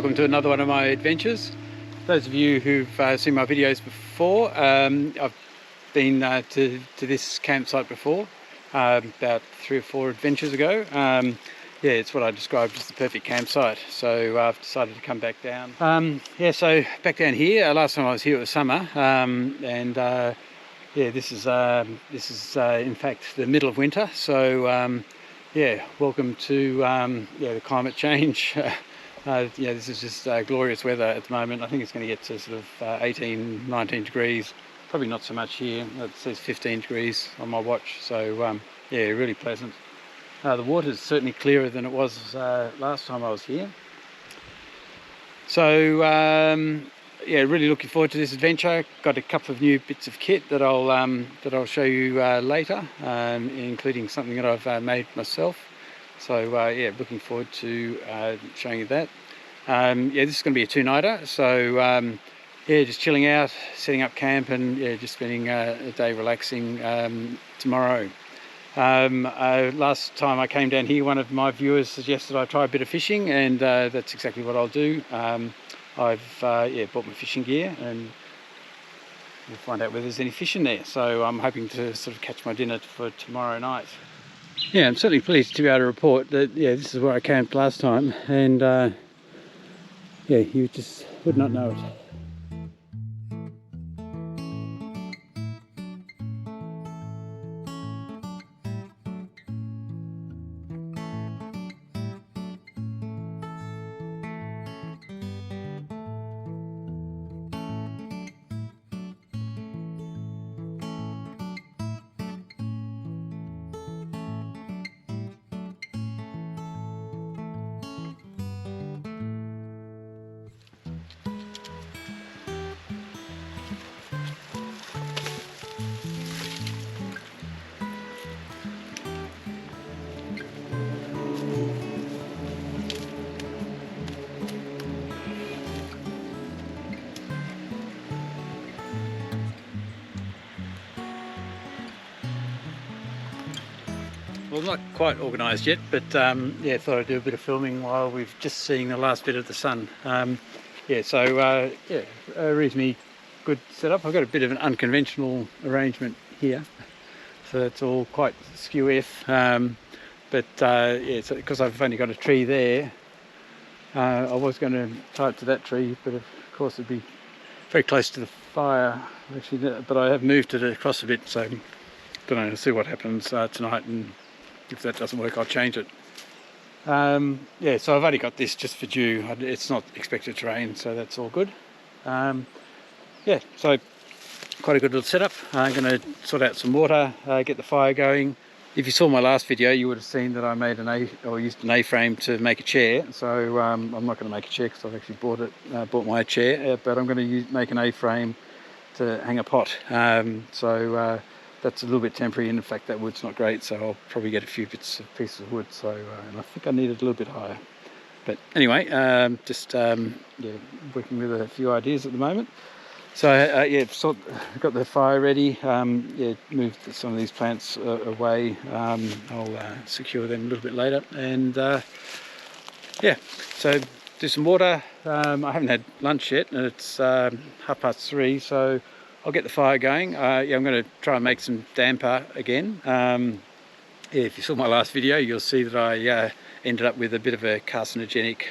welcome to another one of my adventures. Those of you who've seen my videos before, I've been to this campsite before, about 3 or 4 adventures ago. Yeah, it's what I described as the perfect campsite, so I've decided to come back down. So back down here, last time I was here it was summer, yeah, this is in fact the middle of winter, so yeah, welcome to the climate change. Yeah, this is just glorious weather at the moment. I think it's going to get to sort of 18, 19 degrees. Probably not so much here. It says 15 degrees on my watch, so yeah, really pleasant. The water's certainly clearer than it was last time I was here. So yeah, really looking forward to this adventure. Got a couple of new bits of kit that I'll show you later, including something that I've made myself. So yeah, looking forward to showing you that. Yeah, this is going to be a 2-nighter. So yeah, just chilling out, setting up camp, and yeah, just spending a day relaxing tomorrow. Last time I came down here, one of my viewers suggested I try a bit of fishing, and that's exactly what I'll do. I've yeah, bought my fishing gear, and we'll find out whether there's any fish in there. So I'm hoping to sort of catch my dinner for tomorrow night. Yeah, I'm certainly pleased to be able to report that yeah, this is where I camped last time, and yeah, you just would not know it. Well, not quite organised yet, but yeah, thought I'd do a bit of filming while we've just seen the last bit of the sun. Yeah, so yeah, a reasonably good setup. I've got a bit of an unconventional arrangement here, so it's all quite skew-if. But yeah, so because I've only got a tree there, I was going to tie it to that tree, but of course it'd be very close to the fire, actually. But I have moved it across a bit, so don't know. See what happens tonight, and if that doesn't work, I'll change it. Yeah, so I've only got this just for dew. It's not expected to rain, so that's all good. Yeah, so quite a good little setup. I'm going to sort out some water, get the fire going. If you saw my last video, you would have seen that I made used an A-frame to make a chair. So I'm not going to make a chair because I've actually bought my chair, but I'm going to make an A-frame to hang a pot. So that's a little bit temporary, and in fact that wood's not great, so I'll probably get a few pieces of wood. So and I think I need it a little bit higher. But anyway, just yeah, working with a few ideas at the moment. So yeah, got the fire ready. Yeah, moved some of these plants away. I'll secure them a little bit later, and yeah, so do some water. I haven't had lunch yet, and it's 3:30, so I'll get the fire going. Yeah, I'm going to try and make some damper again. Yeah, if you saw my last video, you'll see that I ended up with a bit of a carcinogenic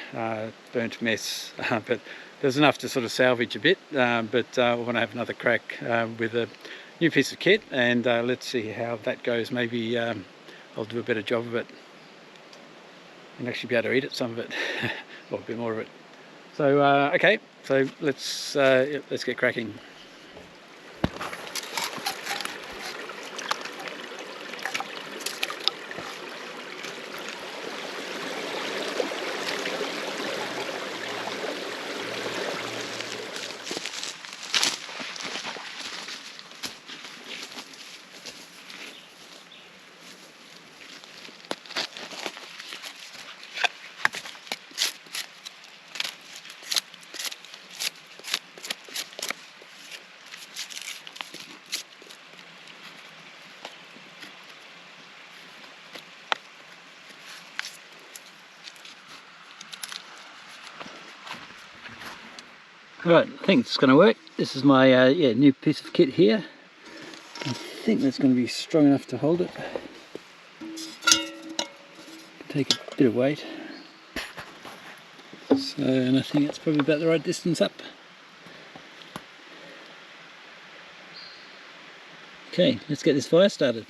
burnt mess, but there's enough to sort of salvage a bit. But I want to have another crack with a new piece of kit, and let's see how that goes. Maybe I'll do a better job of it and actually be able to eat it, some of it, or a bit more of it. So okay, so let's get cracking. Right, I think it's going to work. This is my new piece of kit here. I think that's going to be strong enough to hold it. Take a bit of weight. So, and I think it's probably about the right distance up. Okay, let's get this fire started.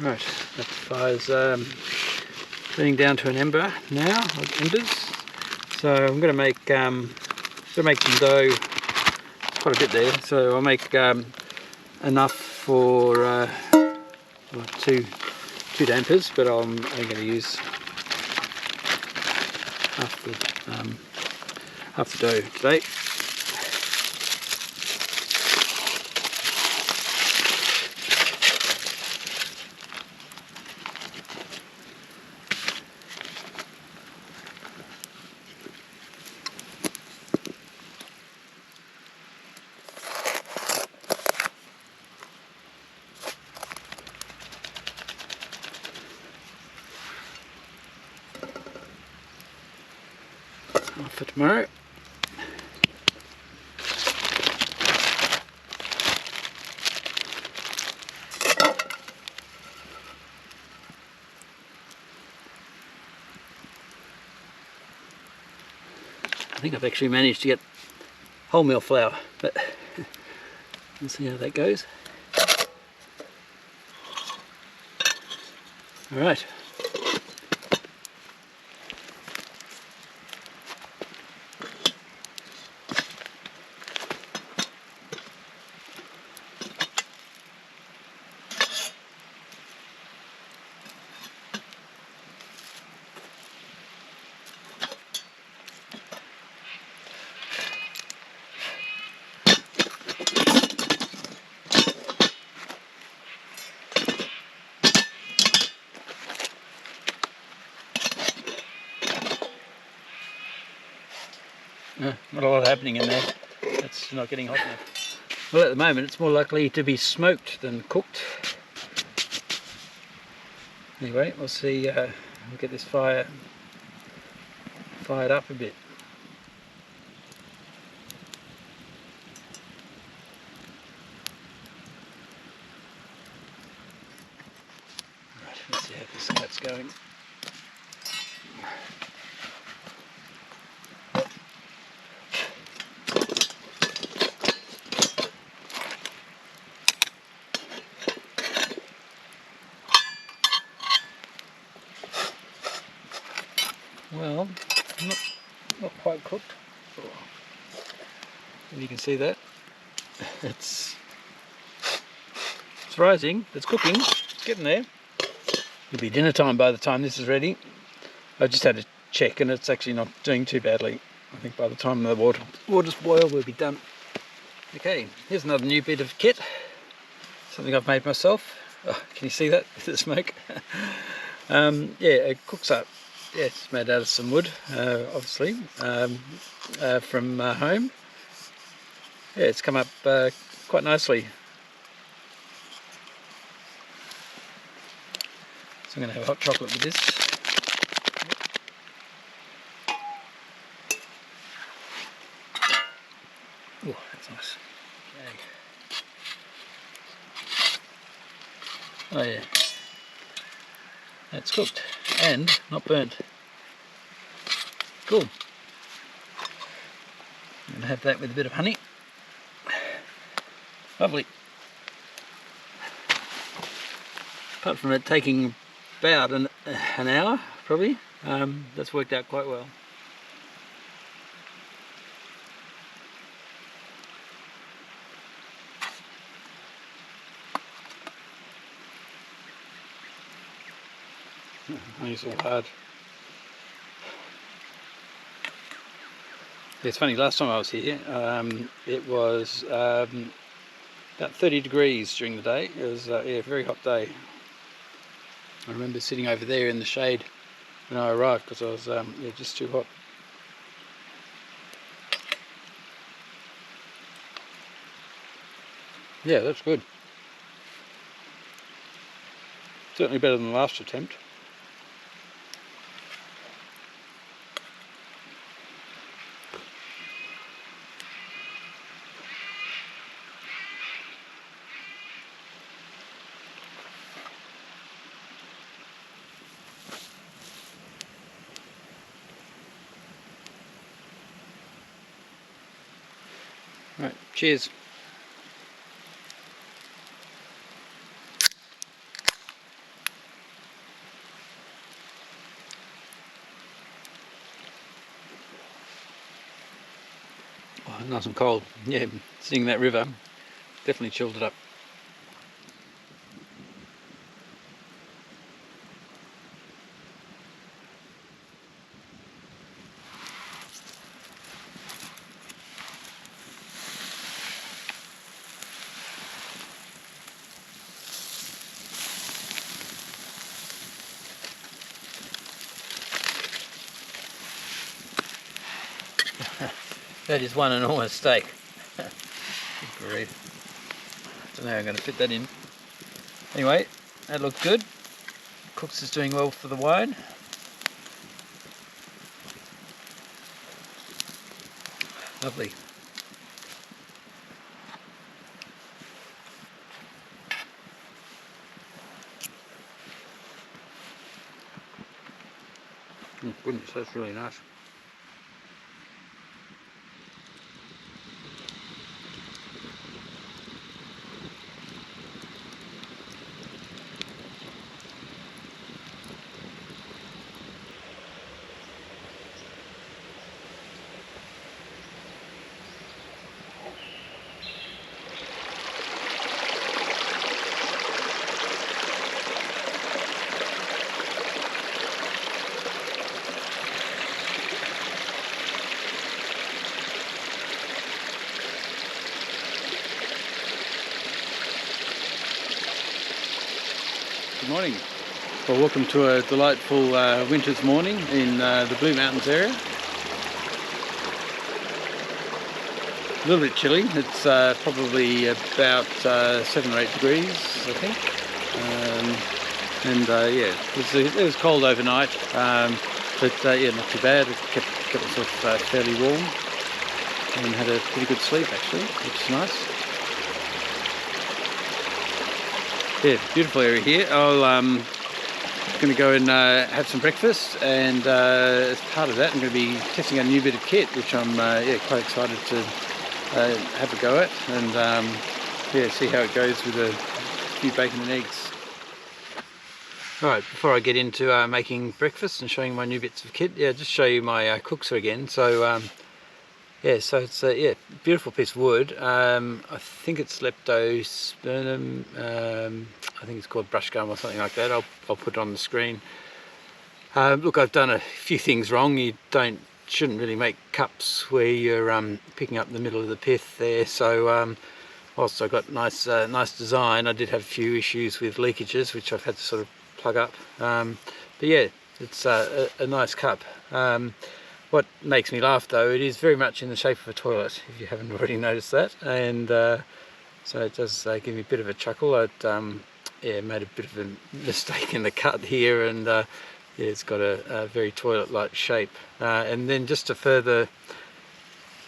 Right, that fire's turning down to an ember now, or embers. So I'm going to make some dough, quite a bit there. So I'll make enough for two dampers, but I'm going to use half the dough today. For tomorrow. I think I've actually managed to get wholemeal flour, but we'll see how that goes. All right. Not a lot happening in there. It's not getting hot enough. Well, at the moment it's more likely to be smoked than cooked. Anyway, we'll see. We'll get this fire fired up a bit. Right, let's see how this cat's going. Well, not quite cooked. And you can see that it's rising. It's cooking. It's getting there. It'll be dinner time by the time this is ready. I just had to check, and it's actually not doing too badly. I think by the time the water's boiled, we'll be done. Okay, here's another new bit of kit. Something I've made myself. Oh, can you see that? The smoke. Yeah, it cooks up. Yeah, it's made out of some wood, obviously, from home. Yeah, it's come up quite nicely. So I'm going to have hot chocolate with this. Oh, that's nice. Okay. Oh yeah, that's cooked and not burnt. Cool. I'm going to have that with a bit of honey. Lovely. Apart from it taking about an hour, probably, that's worked out quite well. It's all hard. It's funny, last time I was here, it was about 30 degrees during the day. It was yeah, a very hot day. I remember sitting over there in the shade when I arrived because I was yeah, just too hot. Yeah, that's good. Certainly better than the last attempt. Right, cheers. Oh, nice and cold. Yeah, sitting in that river definitely chilled it up. That is one enormous steak. Good grief. Don't know how I'm going to fit that in. Anyway, that looks good. Cooks is doing well for the wine. Lovely. Oh, goodness, that's really nice. Good morning. Well, welcome to a delightful winter's morning in the Blue Mountains area. A little bit chilly. It's probably about 7 or 8 degrees, I think. Yeah, it was cold overnight, but yeah, not too bad. It kept myself fairly warm and had a pretty good sleep actually, which is nice. Yeah, beautiful area here. I'm going to go and have some breakfast, and as part of that I'm going to be testing a new bit of kit which I'm yeah, quite excited to have a go at, and yeah, see how it goes with a few bacon and eggs. Alright, before I get into making breakfast and showing my new bits of kit, yeah, just show you my cookser again. So yeah, so it's yeah, beautiful piece of wood. I think it's leptospermum. I think it's called brush gum or something like that. I'll put it on the screen. Look, I've done a few things wrong. You shouldn't really make cups where you're picking up the middle of the pith there. So whilst I got nice design, I did have a few issues with leakages, which I've had to sort of plug up. But yeah, it's a nice cup. What makes me laugh though, it is very much in the shape of a toilet, if you haven't already noticed that, and so it does give me a bit of a chuckle. I'd yeah, made a bit of a mistake in the cut here, and yeah, it's got a very toilet-like shape. And then just to further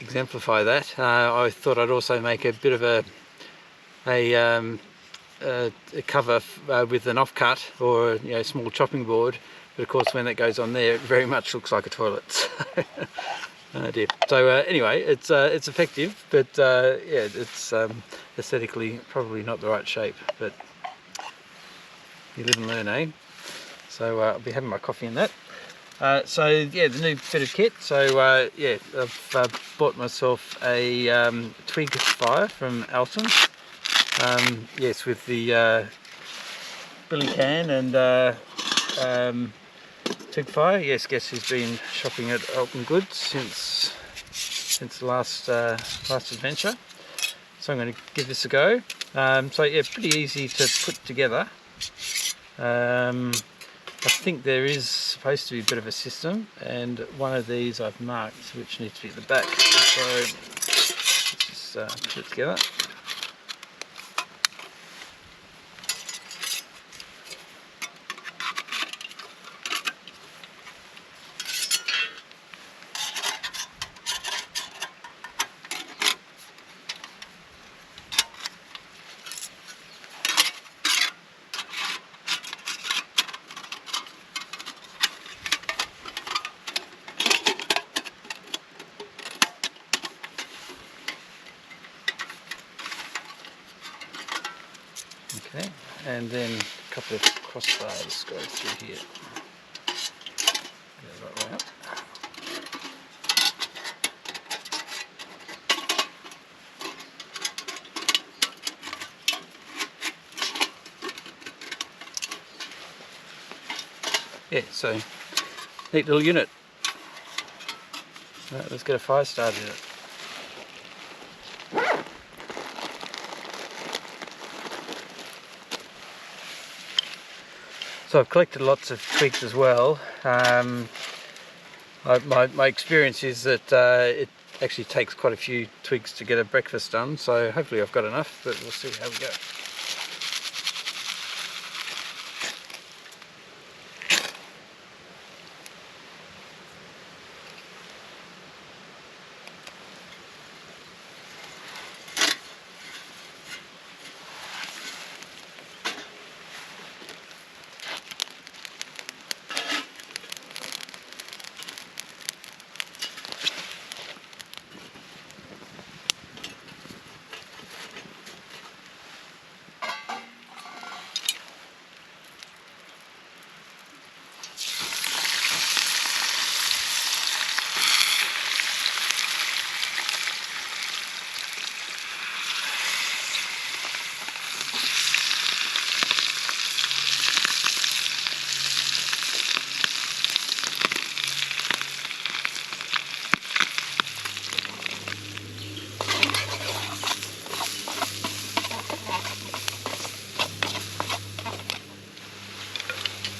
exemplify that, I thought I'd also make a bit of a cover with an offcut or small chopping board. But of course, when that goes on there, it very much looks like a toilet. Oh dear. So anyway, it's effective, but yeah, it's aesthetically probably not the right shape. But you live and learn, eh? So I'll be having my coffee in that. So yeah, the new bit of kit. So yeah, I've bought myself a twig fire from Alton. Yes, with the billy can and twig fire. Yes, guess who's been shopping at Alton Goods since the last adventure. So I'm going to give this a go. So yeah, pretty easy to put together. I think there is supposed to be a bit of a system, and one of these I've marked which needs to be at the back. So let's just put it together. Okay, and then a couple of crossbars go through here. Get that right way up. Yeah, so neat little unit. Right, let's get a fire started in it. So I've collected lots of twigs as well. My experience is that it actually takes quite a few twigs to get a breakfast done, so hopefully I've got enough, but we'll see how we go.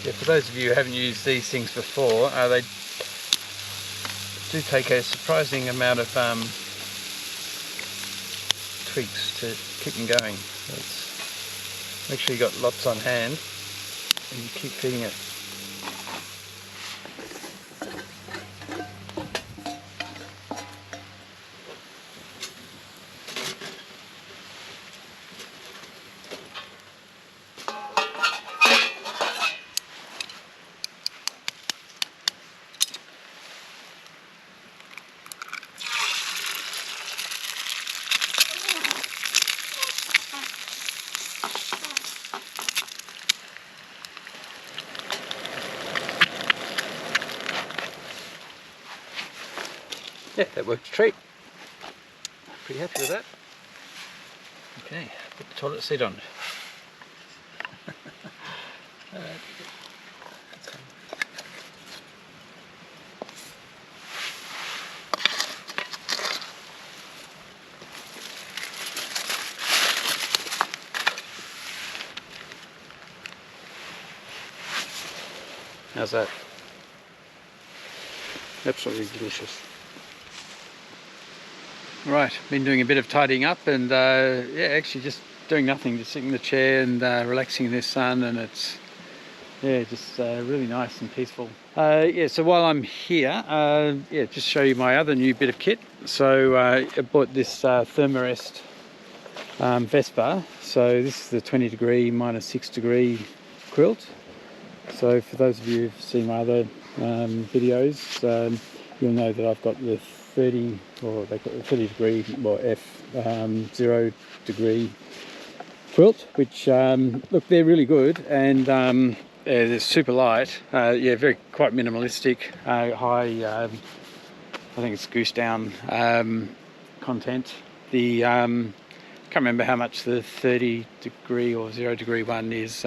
Yeah, for those of you who haven't used these things before, they do take a surprising amount of twigs to keep them going. So make sure you got lots on hand and you keep feeding it. Yeah, that worked a treat. Pretty happy with that. Okay, put the toilet seat on. How's that? Absolutely delicious. Right, been doing a bit of tidying up and yeah, actually just doing nothing, just sitting in the chair and relaxing in the sun, and it's just really nice and peaceful. Yeah, so while I'm here, yeah, just show you my other new bit of kit. So I bought this Thermarest Vespa. So this is the 20 degree minus 6 degree quilt. So for those of you who've seen my other videos, you'll know that I've got the 30, or they got the 30 degree, or F 0 degree quilt, which look, they're really good, and yeah, they're super light. Yeah, quite minimalistic. High, I think it's goose down content. The can't remember how much the 30 degree or 0 degree one is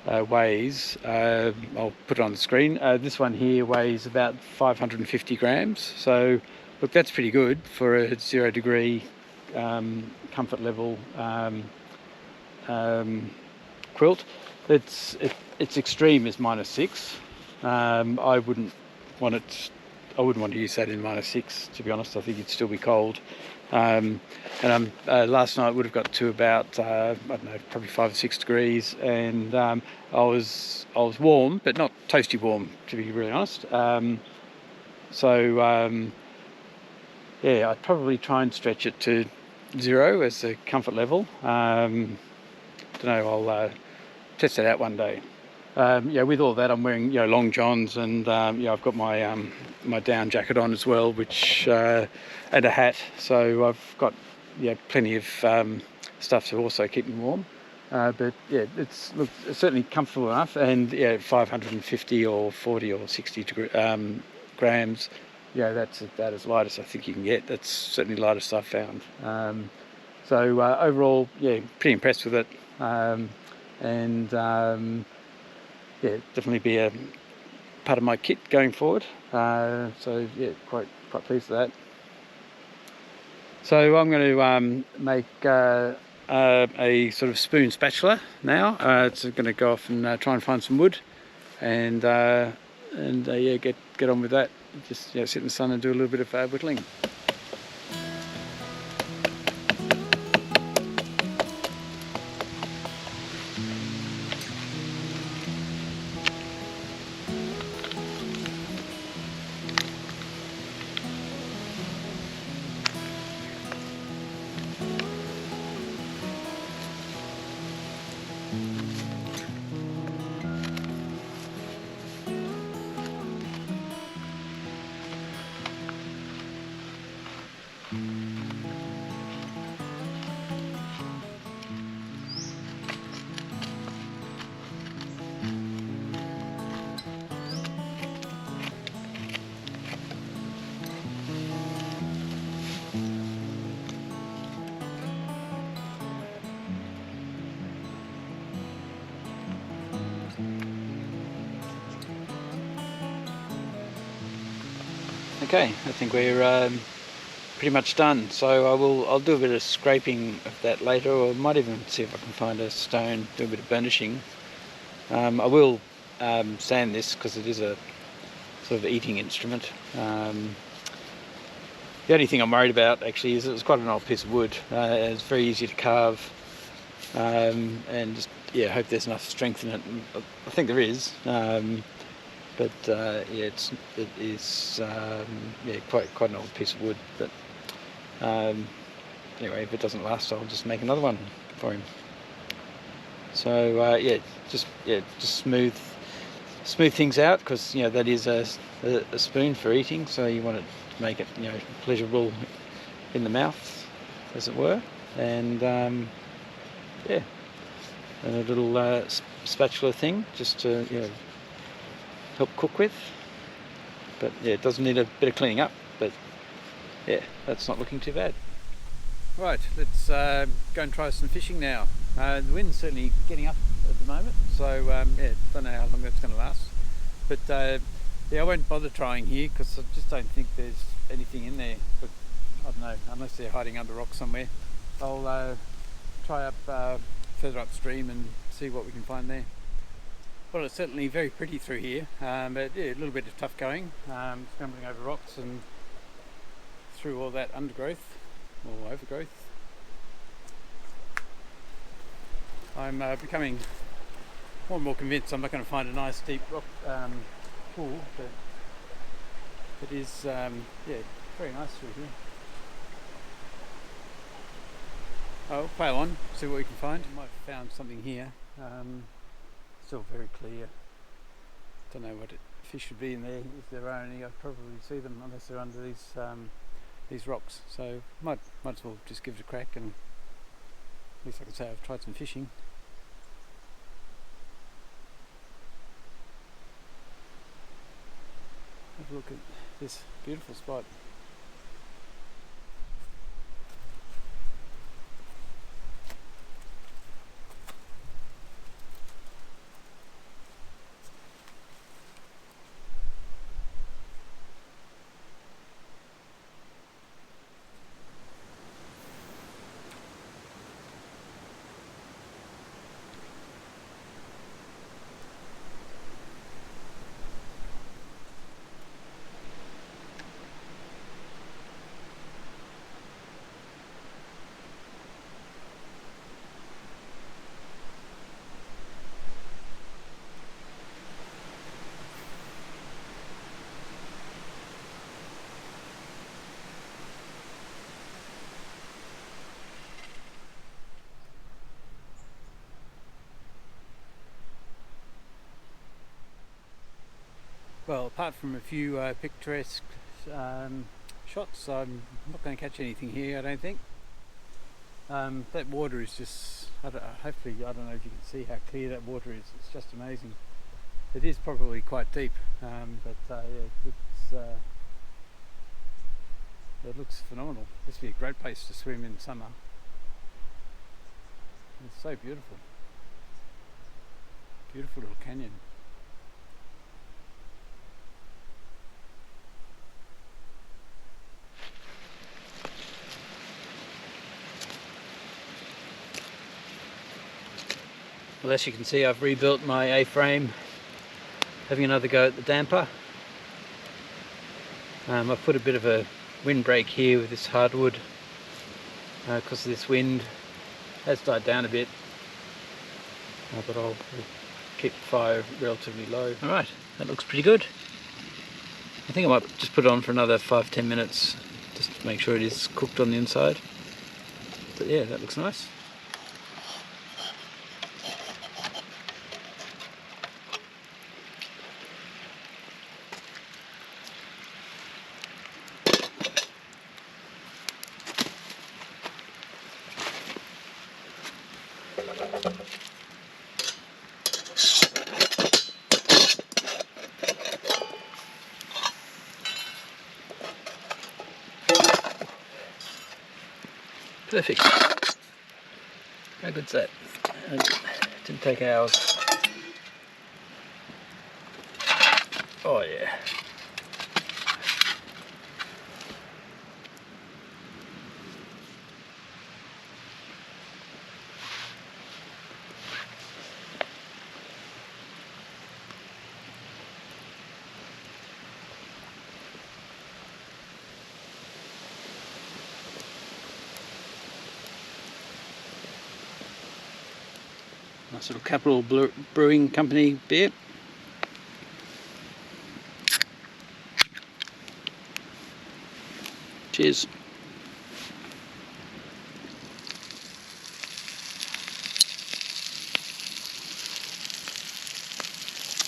weighs, I'll put it on the screen. This one here weighs about 550 grams. So look, that's pretty good for a 0 degree comfort level quilt. Its extreme is -6. I wouldn't want to use that in -6, to be honest. I think it'd still be cold. And last night would have got to about I don't know, probably 5 or 6 degrees, and I was warm, but not toasty warm, to be really honest. Yeah, I'd probably try and stretch it to 0 as the comfort level. Don't know. I'll test it out one day. Yeah, with all that, I'm wearing long johns, and I've got my my down jacket on as well, which and a hat. So I've got plenty of stuff to also keep me warm. But yeah, it's certainly comfortable enough, and 550 or 40 or 60 grams. That's about as light as I think you can get. That's certainly the lightest I've found. So overall, pretty impressed with it, and definitely be a part of my kit going forward. So quite pleased with that. So I'm going to make a sort of spoon spatula now. It's going to go off and try and find some wood, and get on with that. Just sit in the sun and do a little bit of whittling. Okay, I think we're pretty much done. So I'll do a bit of scraping of that later, or might even see if I can find a stone, do a bit of burnishing. I will sand this because it is a sort of eating instrument. The only thing I'm worried about actually is it's quite an old piece of wood. It's very easy to carve, and just hope there's enough strength in it. And I think there is. But it is quite an old piece of wood. But anyway, if it doesn't last, I'll just make another one for him. So just smooth things out, because that is a spoon for eating. So you want it to make it pleasurable in the mouth, as it were. And and a little spatula thing just to help cook with. But it does need a bit of cleaning up, but that's not looking too bad. Right, let's go and try some fishing now. The wind's certainly getting up at the moment, so don't know how long that's going to last, but I won't bother trying here because I just don't think there's anything in there. But I don't know, unless they're hiding under rocks somewhere. I'll try up further upstream and see what we can find there. Well, it's certainly very pretty through here, but a little bit of tough going, scrambling over rocks and through all that undergrowth or overgrowth. I'm becoming more and more convinced I'm not going to find a nice deep rock pool, but it is very nice through here. Oh, play on, see what we can find. Might have found something here. Still very clear. Don't know what fish would be in there. If there are any, I'd probably see them unless they're under these rocks. So might as well just give it a crack, and at least I can say I've tried some fishing. Have a look at this beautiful spot. Well, apart from a few picturesque shots, I'm not going to catch anything here, I don't think. That water is just, hopefully, I don't know if you can see how clear that water is. It's just amazing. It is probably quite deep, but yeah, it looks phenomenal. This would be a great place to swim in summer. It's so beautiful. Beautiful little canyon. Well, as you can see, I've rebuilt my A-frame, having another go at the damper. I've put a bit of a windbreak here with this hardwood because of this wind. It has died down a bit, but I'll keep the fire relatively low. Alright, that looks pretty good. I think I might just put it on for another 5-10 minutes just to make sure it is cooked on the inside. But yeah, that looks nice. Perfect. How good's that? It didn't take hours. Oh yeah. Nice little Capital Brewing Company beer. Cheers.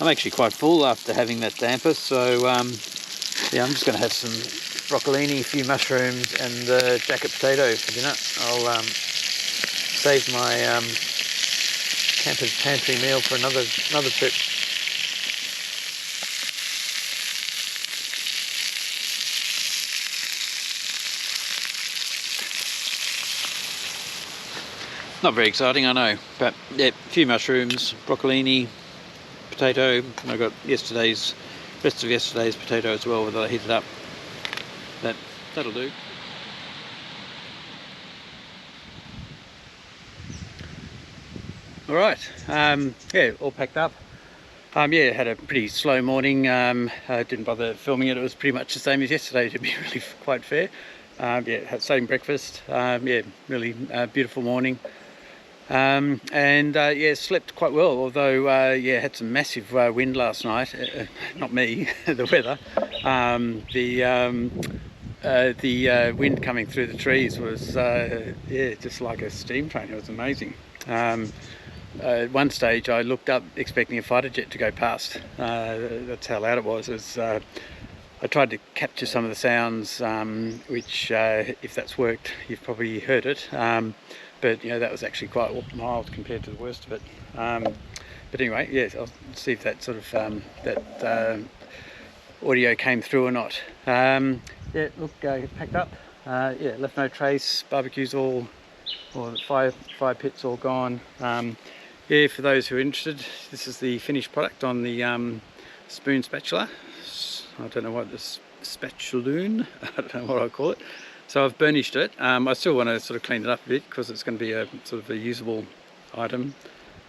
I'm actually quite full after having that damper, so yeah, I'm just going to have some broccolini, a few mushrooms, and jacket potato for dinner. I'll save my camper's pantry meal for another trip. Not very exciting, I know, but yeah, a few mushrooms, broccolini, potato, and I got rest of yesterday's potato as well that I heated up. That'll do. All right, yeah, all packed up. Yeah, had a pretty slow morning. Didn't bother filming it. It was pretty much the same as yesterday, to be really quite fair. Yeah, had same breakfast. Yeah, really beautiful morning. And yeah, slept quite well. Although yeah, had some massive wind last night. Not me, the weather. The wind coming through the trees was yeah, just like a steam train. It was amazing. At one stage I looked up expecting a fighter jet to go past. That's how loud it was. I tried to capture some of the sounds, which if that's worked, you've probably heard it. But you know, that was actually quite mild compared to the worst of it. But anyway, yes, I'll see if that sort of that audio came through or not. Yeah, look, packed up. Yeah, left no trace. Barbecue's all the fire pit's all gone. Yeah, for those who are interested, this is the finished product on the spoon spatula. I don't know what this spatuloon, I don't know what I call it. So I've burnished it. I still want to sort of clean it up a bit because it's going to be a sort of a usable item.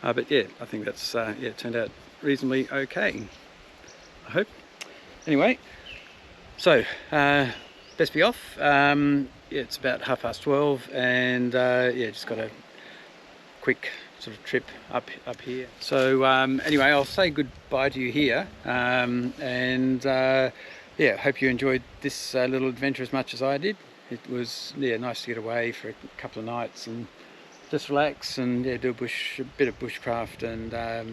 But yeah, I think that's yeah, it turned out reasonably okay, I hope. Anyway, so best be off. Yeah, it's about 12:30, and yeah, just got a quick sort of trip up here. So anyway, I'll say goodbye to you here, and yeah, hope you enjoyed this little adventure as much as I did. It was yeah, nice to get away for a couple of nights and just relax and yeah, do a bit of bushcraft and yeah,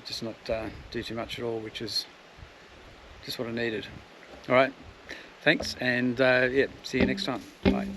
just not do too much at all, which is just what I needed. All right, thanks, and yeah, see you next time. Bye.